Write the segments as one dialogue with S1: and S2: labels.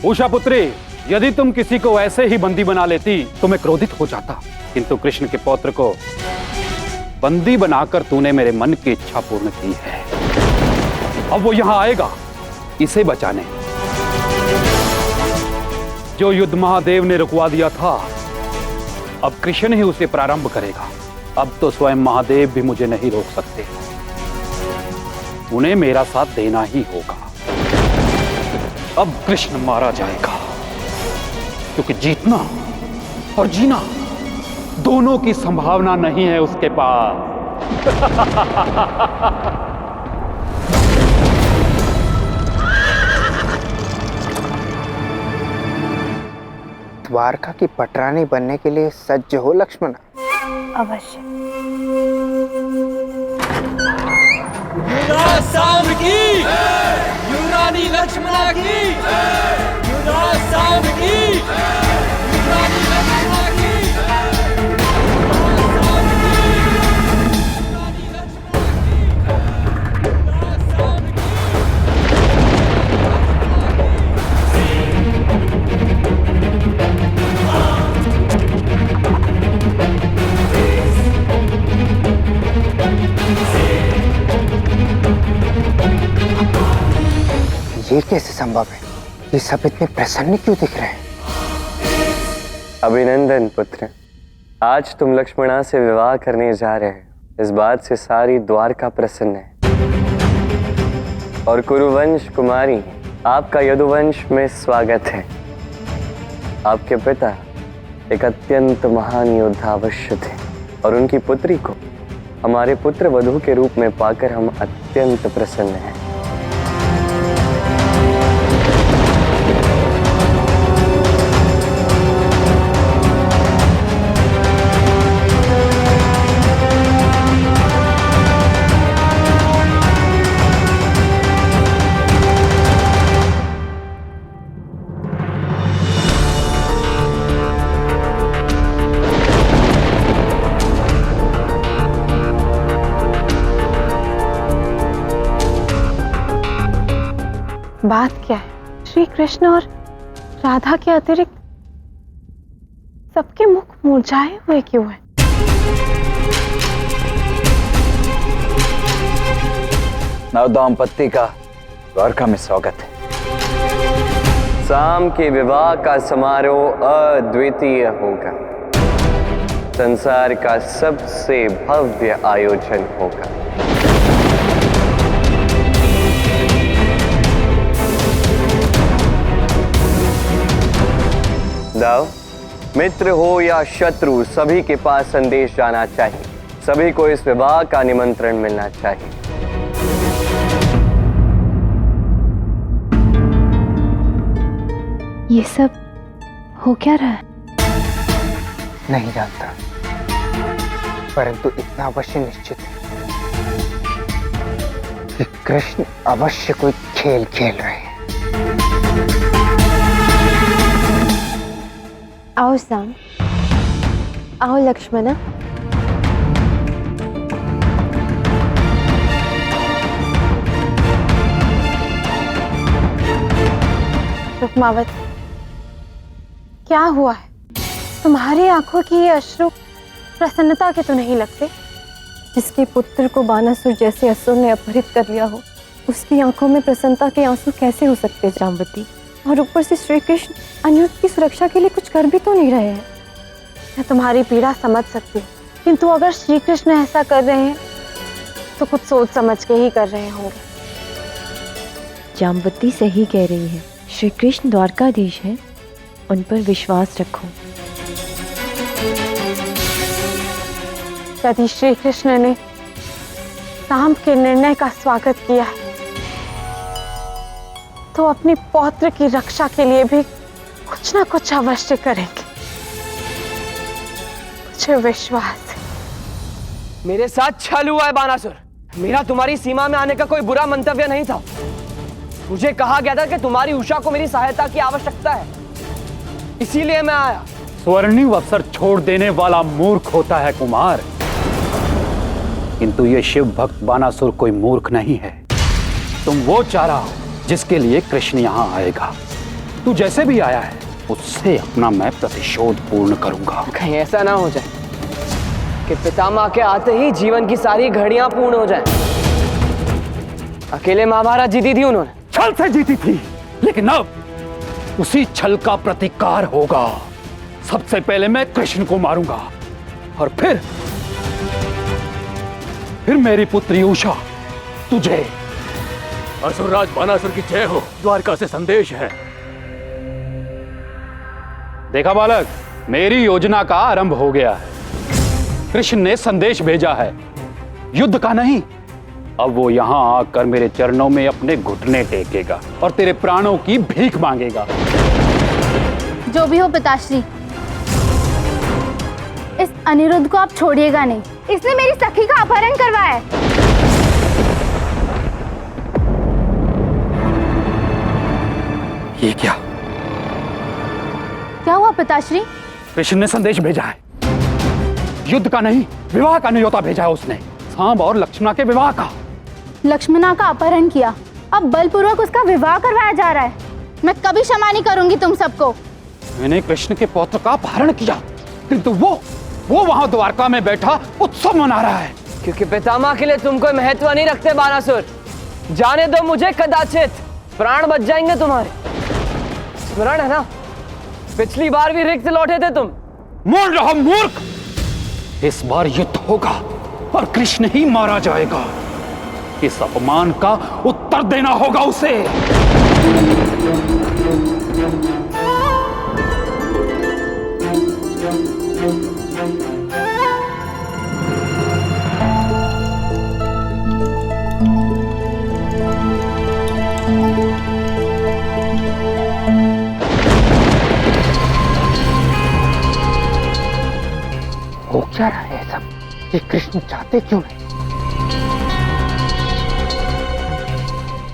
S1: उषा पुत्री, यदि तुम किसी को ऐसे ही बंदी बना लेती तो मैं क्रोधित हो जाता, किंतु कृष्ण के पौत्र को बंदी बनाकर तूने मेरे मन की इच्छा पूर्ण की है। अब वो यहां आएगा इसे बचाने। जो युद्ध महादेव ने रुकवा दिया था, अब कृष्ण ही उसे प्रारंभ करेगा। अब तो स्वयं महादेव भी मुझे नहीं रोक सकते, उन्हें मेरा साथ देना ही होगा। अब कृष्ण मारा जाएगा, क्योंकि जीतना और जीना दोनों की संभावना नहीं है उसके पास।
S2: द्वारका की पटरानी बनने के लिए सज्ज हो लक्ष्मण?
S3: अवश्य।
S4: युवराज साम्ब की, युवरानी लक्ष्मणा की, युवराज साम्ब की, युवरानी लक्ष्मणा की,
S2: ये कैसे संभव है? ये सब इतने प्रसन्न क्यों दिख रहे हैं?
S5: अभिनंदन पुत्र, आज तुम लक्ष्मणा से विवाह करने जा रहे हैं। इस बात से सारी द्वारका प्रसन्न है। और कुरुवंश कुमारी, आपका यदुवंश में स्वागत है। आपके पिता एक अत्यंत महान योद्धा अवश्य थे, और उनकी पुत्री को हमारे पुत्र वधू के रूप में पाकर हम अत्यंत प्रसन्न हैं।
S3: बात क्या है? श्री कृष्ण और राधा के अतिरिक्त सबके मुख मुरझाए हुए क्यों हैं?
S6: नव दंपत्ति का द्वारका में स्वागत है।
S5: शाम के विवाह का समारोह अद्वितीय होगा। संसार का सबसे भव्य आयोजन होगा। दाव, मित्र हो या शत्रु, सभी के पास संदेश जाना चाहिए। सभी को इस विवाह का निमंत्रण मिलना चाहिए।
S3: ये सब हो क्या रहा है?
S2: नहीं जानता, परंतु इतना अवश्य निश्चित है कि कृष्ण अवश्य कोई खेल खेल रहे हैं।
S3: आओ साम, आओ लक्ष्मणा। रुक्मावती, क्या हुआ है? तुम्हारी आंखों की ये अश्रु प्रसन्नता के तो नहीं लगते?
S7: जिसके पुत्र को बानासुर जैसे असुर ने अपहरित कर लिया हो, उसकी आंखों में प्रसन्नता के आंसू कैसे हो सकते जाम्बवती? और ऊपर से श्री कृष्ण अनिरुद्ध की सुरक्षा के लिए कुछ कर भी तो नहीं रहे हैं।
S3: मैं तुम्हारी पीड़ा समझ सकती हूँ, किंतु अगर श्री कृष्ण ऐसा कर रहे हैं तो कुछ सोच समझ के ही कर रहे होंगे।
S7: जाम्बवती सही कह रही है। श्री कृष्ण द्वारकाधीश हैं, उन पर विश्वास रखो।
S3: यदि श्री कृष्ण ने राम के निर्णय का स्वागत किया है तो अपनी पौत्र की रक्षा के लिए भी कुछ ना कुछ अवश्य करेंगे। मुझे विश्वास है।
S4: मेरे साथ छल हुआ है बानासुर। मेरा तुम्हारी सीमा में आने का कोई बुरा मंतव्य नहीं था। मुझे कहा गया था कि तुम्हारी उषा को मेरी सहायता की आवश्यकता है, इसीलिए मैं आया।
S1: स्वर्णिम अवसर छोड़ देने वाला मूर्ख होता है कुमार, किंतु ये शिव भक्त बानासुर कोई मूर्ख नहीं है। तुम वो चाह रहा हो जिसके लिए कृष्ण यहां आएगा। तू जैसे भी आया है उससे अपना मैं प्रतिशोध पूर्ण करूंगा।
S4: कहीं ऐसा ना हो जाए कि पितामह के आते ही जीवन की सारी घड़ियां पूर्ण हो जाएं। अकेले महाभारत जीती थी उन्होंने,
S1: छल से जीती थी, लेकिन अब उसी छल का प्रतिकार होगा। सबसे पहले मैं कृष्ण को मारूंगा और फिर मेरी पुत्री उषा तुझे।
S8: असुरराज बानासुर की जय हो। द्वारका से संदेश है।
S1: देखा बालक, मेरी योजना का आरंभ हो गया है। कृष्ण ने संदेश भेजा है, युद्ध का नहीं। अब वो यहां आकर मेरे चरणों में अपने घुटने टेकेगा और तेरे प्राणों की भीख मांगेगा।
S3: जो भी हो पिताश्री, इस अनिरुद्ध को आप छोड़िएगा नहीं। इसने मेरी सखी का अपहरण करवाया है।
S1: ये क्या
S3: हुआ पिताश्री?
S1: कृष्ण ने संदेश भेजा है, युद्ध का नहीं विवाह का न्योता भेजा है उसने, सांब और लक्ष्मणा के विवाह का।
S3: लक्ष्मणा का अपहरण किया, अब बलपूर्वक उसका विवाह करवाया जा रहा है। मैं कभी क्षमा नहीं करूंगी तुम सबको।
S1: मैंने कृष्ण के पौत्र का अपहरण किया, किंतु वो वहां द्वारका में बैठा उत्सव मना रहा है।
S4: क्योंकि पितामह के लिए तुम कोई महत्व नहीं रखते बानासुर। जाने दो मुझे, कदाचित प्राण बच जाएंगे तुम्हारे। स्मरण है ना, पिछली बार भी रिक्त लौटे थे तुम।
S1: मोड़ रहा मूर्ख, इस बार युद्ध होगा और कृष्ण ही मारा जाएगा। इस अपमान का उत्तर देना होगा उसे।
S2: हो क्या रहा है सब? ये कृष्ण चाहते क्यों नहीं?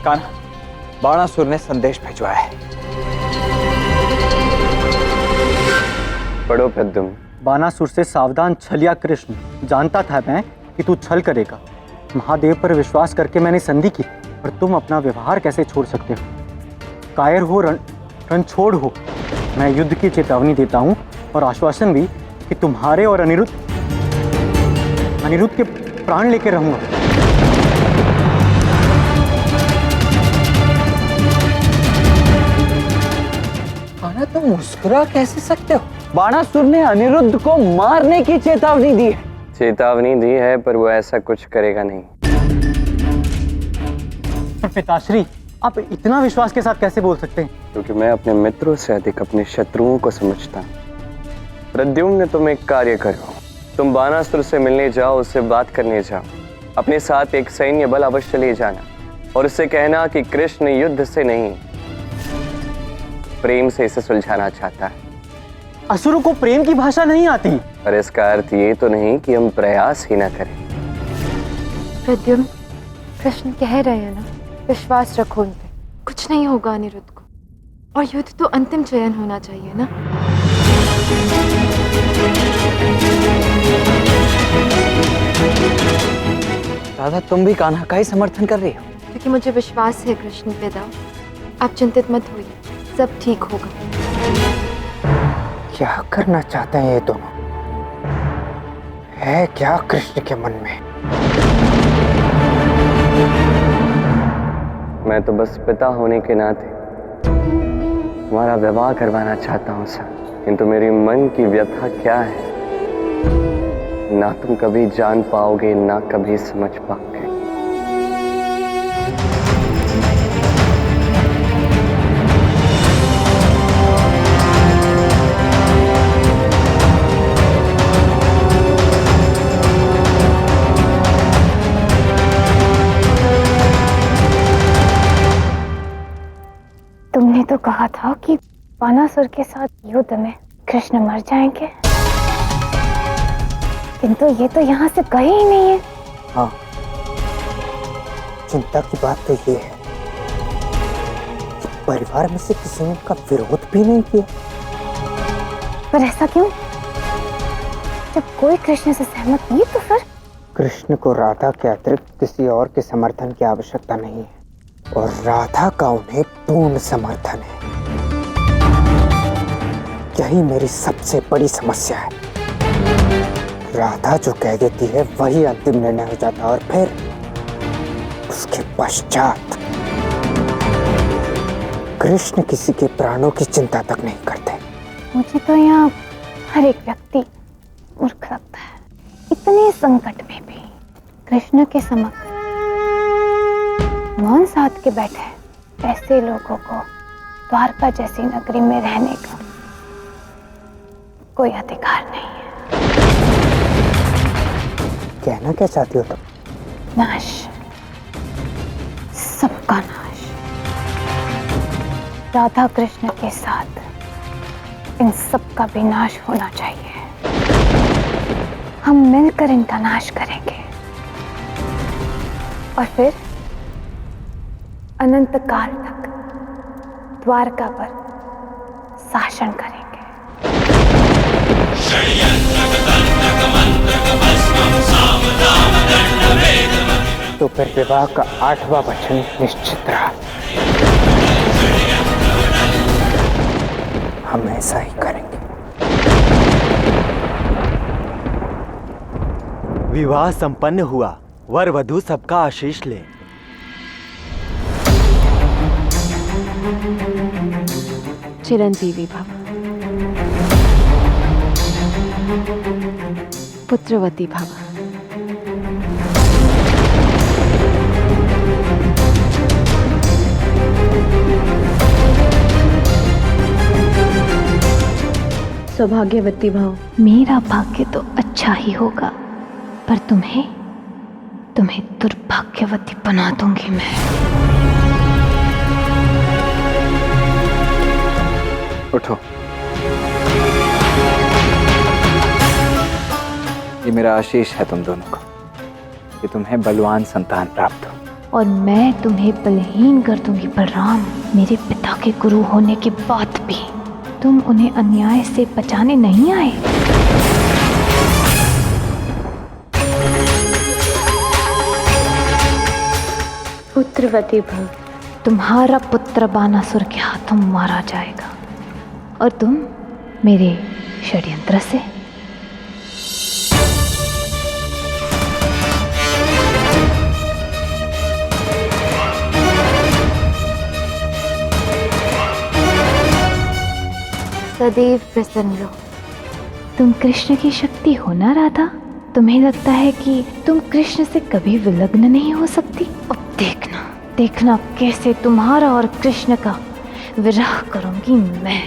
S6: कान्हा, बाणासुर ने संदेश भिजवाया है।
S5: पढ़ो प्रद्युम्न।
S9: बानासुर से सावधान छलिया कृष्ण, जानता था मैं कि तू छल करेगा। महादेव पर विश्वास करके मैंने संधि की, पर तुम अपना व्यवहार कैसे छोड़ सकते हो? कायर हो, रण छोड़ हो। मैं युद्ध की चेतावनी देता हूँ और आश्वासन भी कि तुम्हारे और अनिरुद्ध के प्राण लेकर रहूंगा।
S6: कान्हा, तुम मुस्कुरा कैसे सकते हो? बाणासुर ने अनिरुद्ध को मारने की चेतावनी दी है।
S5: चेतावनी दी है, पर वो ऐसा कुछ करेगा नहीं।
S9: पिताश्री, आप इतना विश्वास के साथ कैसे बोल सकते हैं?
S5: क्योंकि मैं अपने मित्रों से अधिक अपने शत्रुओं को समझता हूँ। प्रद्युम्न, तुम एक कार्य करो, तुम बानासुर से मिलने जाओ, उससे बात करने जाओ। अपने साथ एक सैन्य बल अवश्य ले जाना और उससे कहना कि कृष्ण युद्ध से नहीं, प्रेम से इसे सुलझाना चाहता है।
S9: असुरों को प्रेम की भाषा नहीं आती।
S5: पर इसका अर्थ ये तो नहीं कि हम प्रयास ही ना करें।
S7: प्रद्युम्न, कृष्ण कह रहे हैं ना, विश्वास रखो उन पे। कुछ नहीं होगा अनिरुद्ध को, और युद्ध तो अंतिम चयन होना चाहिए ना।
S6: राधा, तुम भी कान्हा का ही समर्थन कर रही हो?
S7: क्योंकि मुझे विश्वास है कृष्ण पे दाव। आप चिंतित मत होइए, सब ठीक होगा।
S2: क्या करना चाहते हैं ये दोनों? है क्या कृष्ण के मन में?
S5: मैं तो बस पिता होने के नाते तुम्हारा विवाह करवाना चाहता हूँ सर, किंतु मेरी मन की व्यथा क्या है ना तुम कभी जान पाओगे, ना कभी समझ पाओगे।
S3: तुमने तो कहा था कि बानासुर के साथ युद्ध में कृष्ण मर जाएंगे, किंतु ये तो यहाँ से गए ही नहीं है।
S2: हाँ, चिंता की बात तो ये है कि परिवार में से किसी ने उनका विरोध भी नहीं किया।
S3: पर ऐसा क्यों? जब कोई कृष्ण से सहमत नहीं तो फिर?
S2: कृष्ण को राधा के अतिरिक्त किसी और के समर्थन की आवश्यकता नहीं है और राधा का उन्हें पूर्ण समर्थन है। यही मेरी सबसे बड़ी समस्या है। राधा जो कह देती है वही अंतिम निर्णय हो जाता है और फिर उसके पश्चात कृष्ण किसी के प्राणों की चिंता तक नहीं करते।
S3: मुझे तो यहाँ हर एक व्यक्ति मूर्ख लगता है। इतने संकट में भी कृष्ण के समक्ष मौन साध के बैठे ऐसे लोगों को द्वारका जैसी नगरी में रहने का कोई अधिकार नहीं है।
S2: कहना क्या चाहती हो तुम?
S3: नाश, सबका नाश। राधा कृष्ण के साथ इन सबका भी नाश होना चाहिए। हम मिलकर इनका नाश करेंगे और फिर अनंत काल तक द्वारका पर शासन करेंगे।
S2: तो फिर विवाह का 8वां वचन निश्चित रहा। हम ऐसा ही करेंगे।
S6: विवाह संपन्न हुआ। वर वधू सबका आशीष ले।
S7: चिरंजीवी भव, पुत्रवती भव। सौभाग्यवती भव।
S3: मेरा भाग्य तो अच्छा ही होगा, पर तुम्हें दुर्भाग्यवती बना दूंगी मैं।
S10: उठो। ये मेरा आशीष है तुम दोनों को कि तुम्हें बलवान संतान प्राप्त हो।
S3: और मैं तुम्हें बलहीन कर दूंगी बलराम। मेरे पिता के गुरु होने के बाद भी तुम उन्हें अन्याय से बचाने नहीं आए।
S7: पुत्रवती भव।
S3: तुम्हारा पुत्र बानासुर के हाथों मारा जाएगा और तुम मेरे षड्यंत्र से। सदैव प्रसन्न रहो। तुम कृष्ण की शक्ति हो ना राधा? तुम्हें लगता है कि तुम कृष्ण से कभी विलग्न नहीं हो सकती? अब देखना कैसे तुम्हारा और कृष्ण का विरह करूंगी मैं।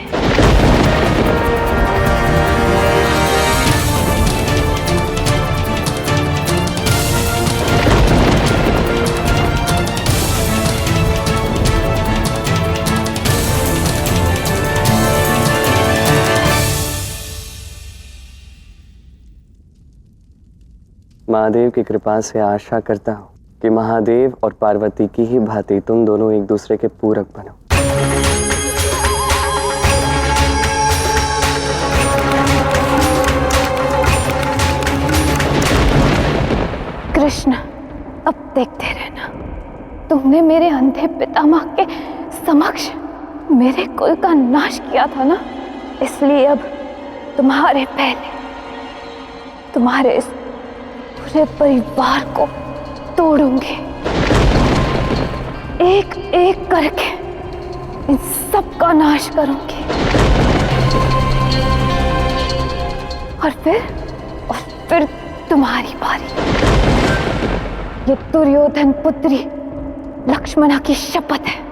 S5: महादेव की कृपा से आशा करता हूँ कि महादेव और पार्वती की ही भांति तुम दोनों एक दूसरे के पूरक बनो।
S3: कृष्ण, अब देखते रहना। तुमने मेरे अंधे पितामह के समक्ष मेरे कुल का नाश किया था ना, इसलिए अब तुम्हारे पहले तुम्हारे इस पूरे परिवार को तोड़ूंगी। एक एक करके इन सब का नाश करूंगी और फिर तुम्हारी बारी। ये दुर्योधन पुत्री लक्ष्मणा की शपथ है।